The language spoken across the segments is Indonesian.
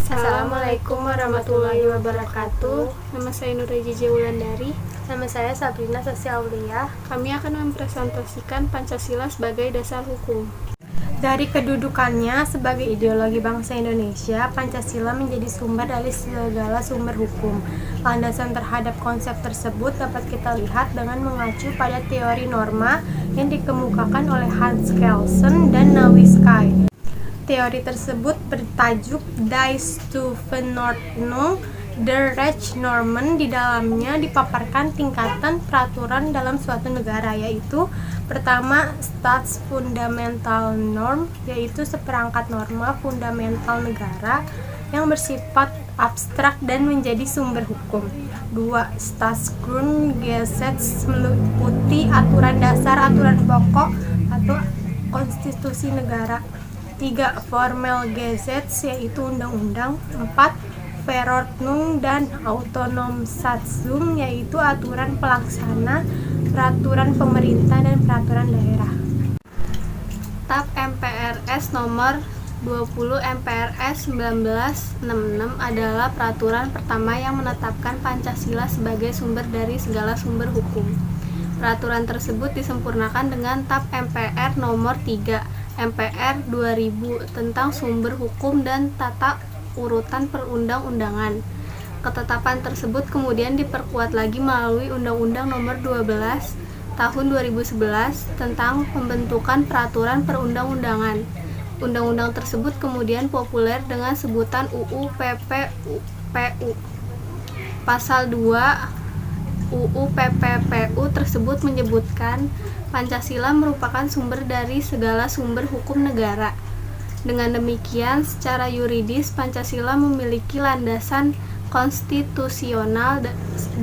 Assalamualaikum warahmatullahi wabarakatuh. Nama saya Nurajija Wulandari. Nama saya Sabrina Sasya Aulia. Kami akan mempresentasikan Pancasila sebagai dasar hukum. Dari kedudukannya sebagai ideologi bangsa Indonesia, Pancasila menjadi sumber dari segala sumber hukum. Landasan terhadap konsep tersebut dapat kita lihat dengan mengacu pada teori norma yang dikemukakan oleh Hans Kelsen dan Nawiskay. Teori tersebut bertajuk Die Stufenordnung der Rechtsnormen. Di dalamnya dipaparkan tingkatan peraturan dalam suatu negara, yaitu pertama, Staatsfundamentalnorm, yaitu seperangkat norma fundamental negara yang bersifat abstrak dan menjadi sumber hukum. 2. Staatsgrundgesetz, meliputi aturan dasar, aturan pokok atau konstitusi negara. 3. Formelgesetz, yaitu undang-undang. 4. Verordnung dan Autonomsatzung, yaitu aturan pelaksana, peraturan pemerintah dan peraturan daerah. TAP MPRS nomor 20 MPRS 1966 adalah peraturan pertama yang menetapkan Pancasila sebagai sumber dari segala sumber hukum. Peraturan tersebut disempurnakan dengan TAP MPR nomor 3 MPR 2000 tentang sumber hukum dan tata urutan perundang-undangan. Ketetapan tersebut kemudian diperkuat lagi melalui Undang-Undang Nomor 12 Tahun 2011 tentang pembentukan peraturan perundang-undangan. Undang-undang tersebut kemudian populer dengan sebutan UU PPPU. Pasal 2 UU PPPU tersebut menyebutkan Pancasila merupakan sumber dari segala sumber hukum negara. Dengan demikian, secara yuridis Pancasila memiliki landasan konstitusional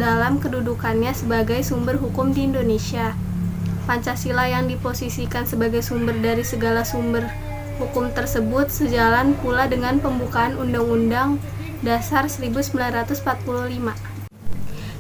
dalam kedudukannya sebagai sumber hukum di Indonesia. Pancasila yang diposisikan sebagai sumber dari segala sumber hukum tersebut sejalan pula dengan pembukaan Undang-Undang Dasar 1945.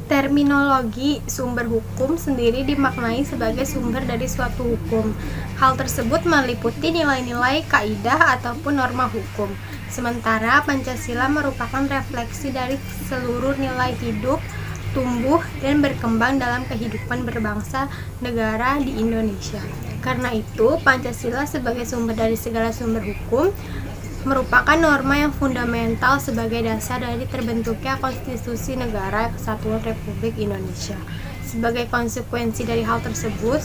Terminologi sumber hukum sendiri dimaknai sebagai sumber dari suatu hukum. Hal tersebut meliputi nilai-nilai kaidah ataupun norma hukum. Sementara Pancasila merupakan refleksi dari seluruh nilai hidup, tumbuh, dan berkembang dalam kehidupan berbangsa negara di Indonesia. Karena itu, Pancasila sebagai sumber dari segala sumber hukum merupakan norma yang fundamental sebagai dasar dari terbentuknya Konstitusi Negara Kesatuan Republik Indonesia. Sebagai konsekuensi dari hal tersebut,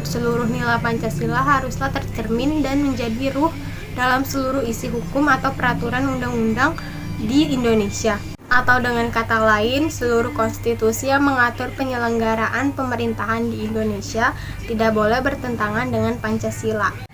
seluruh nilai Pancasila haruslah tercermin dan menjadi ruh dalam seluruh isi hukum atau peraturan undang-undang di Indonesia. Atau dengan kata lain, seluruh konstitusi yang mengatur penyelenggaraan pemerintahan di Indonesia tidak boleh bertentangan dengan Pancasila.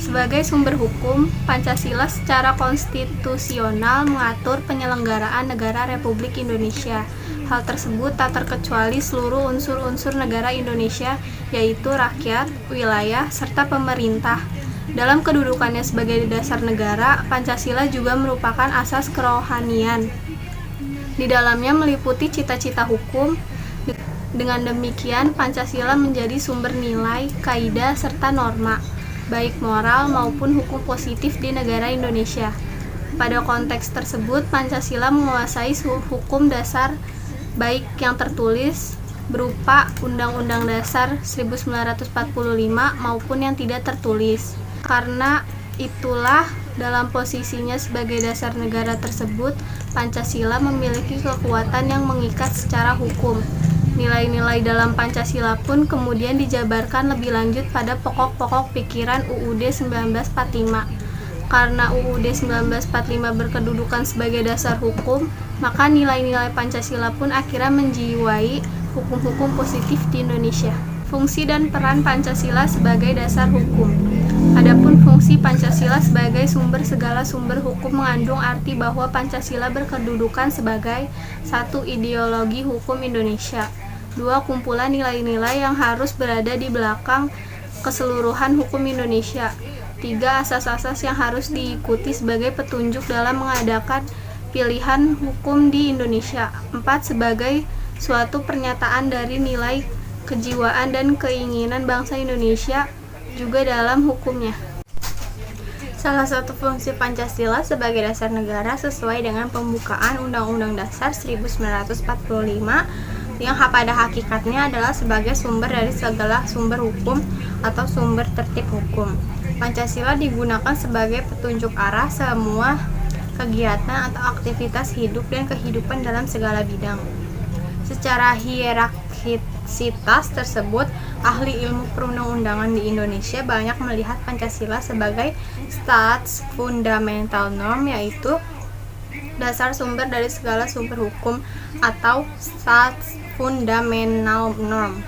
Sebagai sumber hukum, Pancasila secara konstitusional mengatur penyelenggaraan negara Republik Indonesia. Hal tersebut tak terkecuali seluruh unsur-unsur negara Indonesia, yaitu rakyat, wilayah, serta pemerintah. Dalam kedudukannya sebagai dasar negara, Pancasila juga merupakan asas kerohanian. Di dalamnya meliputi cita-cita hukum. Dengan demikian, Pancasila menjadi sumber nilai, kaidah, serta norma, baik moral maupun hukum positif di negara Indonesia. Pada konteks tersebut, Pancasila menguasai hukum dasar baik yang tertulis berupa Undang-Undang Dasar 1945 maupun yang tidak tertulis. Karena itulah, dalam posisinya sebagai dasar negara tersebut, Pancasila memiliki kekuatan yang mengikat secara hukum. Nilai-nilai dalam Pancasila pun kemudian dijabarkan lebih lanjut pada pokok-pokok pikiran UUD 1945. Karena UUD 1945 berkedudukan sebagai dasar hukum, maka nilai-nilai Pancasila pun akhirnya menjiwai hukum-hukum positif di Indonesia. Fungsi dan peran Pancasila sebagai dasar hukum. Adapun fungsi Pancasila sebagai sumber segala sumber hukum mengandung arti bahwa Pancasila berkedudukan sebagai satu ideologi hukum Indonesia, dua kumpulan nilai-nilai yang harus berada di belakang keseluruhan hukum Indonesia, tiga asas-asas yang harus diikuti sebagai petunjuk dalam mengadakan pilihan hukum di Indonesia, empat sebagai suatu pernyataan dari nilai kejiwaan dan keinginan bangsa Indonesia juga dalam hukumnya. Salah satu fungsi Pancasila sebagai dasar negara sesuai dengan pembukaan Undang-Undang Dasar 1945 yang pada hakikatnya adalah sebagai sumber dari segala sumber hukum atau sumber tertib hukum. Pancasila digunakan sebagai petunjuk arah semua kegiatan atau aktivitas hidup dan kehidupan dalam segala bidang. Secara hierarkisitas tersebut, ahli ilmu perundang-undangan di Indonesia banyak melihat Pancasila sebagai stats fundamental norm, yaitu dasar sumber dari segala sumber hukum atau stats fundamental norm.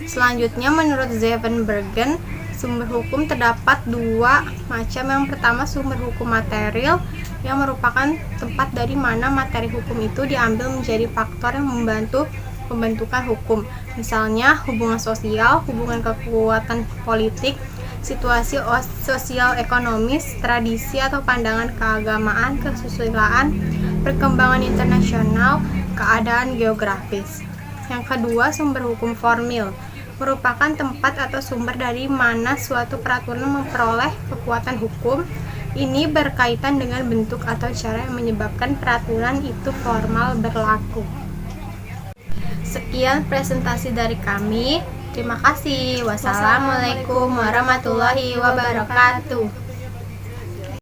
Selanjutnya, menurut Zevenbergen, sumber hukum terdapat dua macam. Yang pertama, sumber hukum material yang merupakan tempat dari mana materi hukum itu diambil menjadi faktor yang membantu pembentukan hukum. Misalnya, hubungan sosial, hubungan kekuatan politik, situasi sosial ekonomis, tradisi atau pandangan keagamaan, kesusilaan, perkembangan internasional, keadaan geografis. Yang kedua, sumber hukum formil merupakan tempat atau sumber dari mana suatu peraturan memperoleh kekuatan hukum. Ini berkaitan dengan bentuk atau cara yang menyebabkan peraturan itu formal berlaku. Sekian presentasi dari kami. Terima kasih. Wassalamualaikum warahmatullahi wabarakatuh.